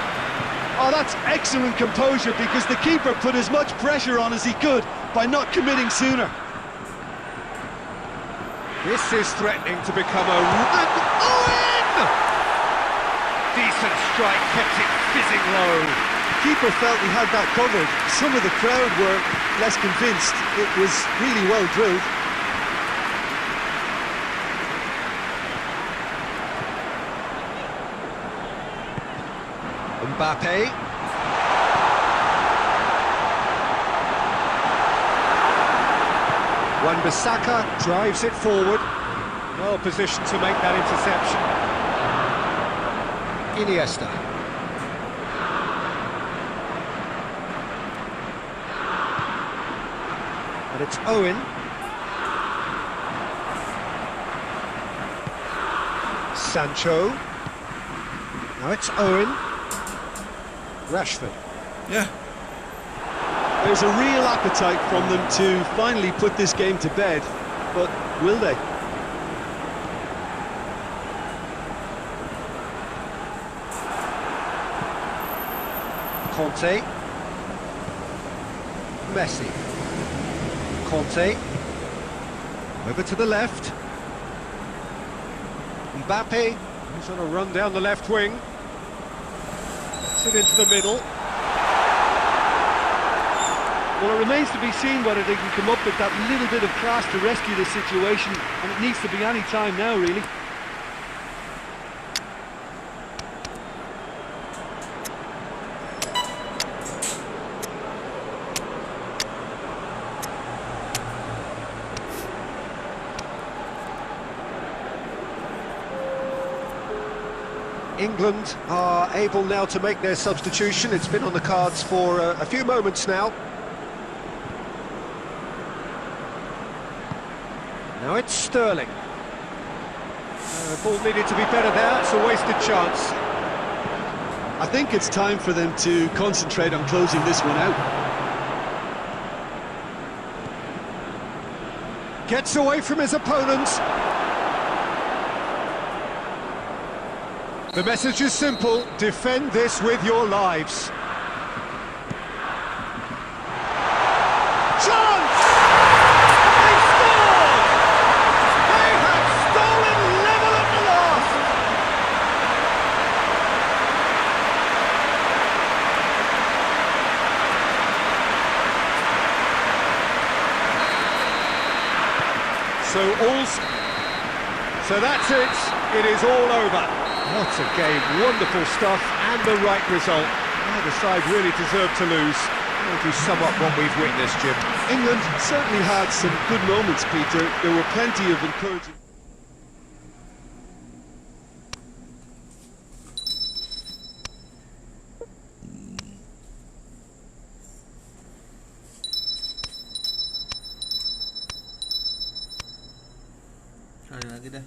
Oh, that's excellent composure because the keeper put as much pressure on as he could by not committing sooner. This is threatening to become a... Owen! Decent strike, kept it fizzing low. Keeper felt he had that covered. Some of the crowd were less convinced. It was really well drilled. Mbappe. Wan-Bissaka drives it forward. Well positioned to make that interception. Iniesta. And it's Owen. Sancho. Now it's Owen. Rashford. Yeah. There's a real appetite from them to finally put this game to bed, but will they? Conte. Messi. Conte. Over to the left. Mbappe. He's on a run down the left wing. It into the middle. Well, it remains to be seen whether they can come up with that little bit of class to rescue the situation, and it needs to be any time now, really. England are able now to make their substitution. It's been on the cards for a few moments now. Now it's Sterling. Ball needed to be better there, it's a wasted chance. I think it's time for them to concentrate on closing this one out. Gets away from his opponent. The message is simple, defend this with your lives. Chance! They scored! They have stolen level at the last! So that's it. It is all over. What a game, wonderful stuff, and the right result. Neither side really deserved to lose. How would you sum up what we've witnessed, Jim? England certainly had some good moments, Peter. There were plenty of encouraging... lagi dah.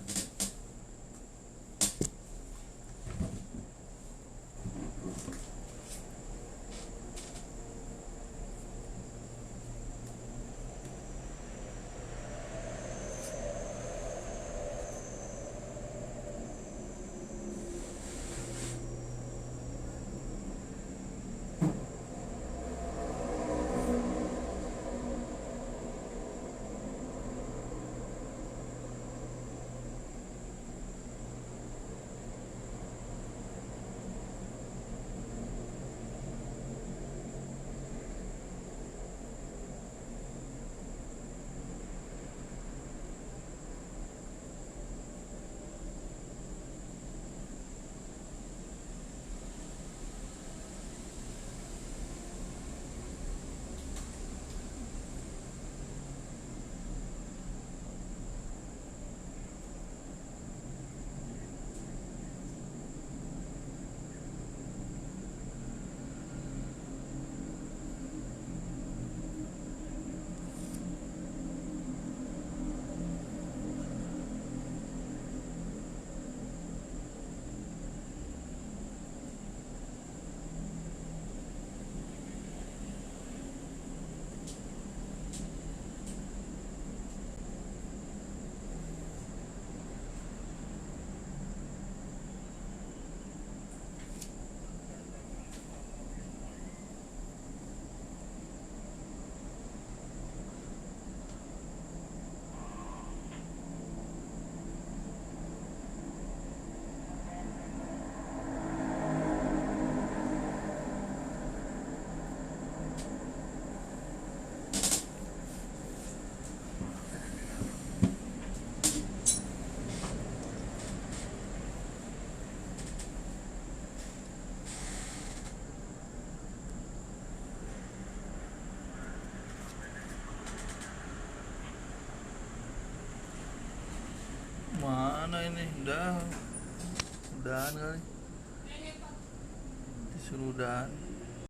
Mana ini? Udahan kali. Disuruh udahan.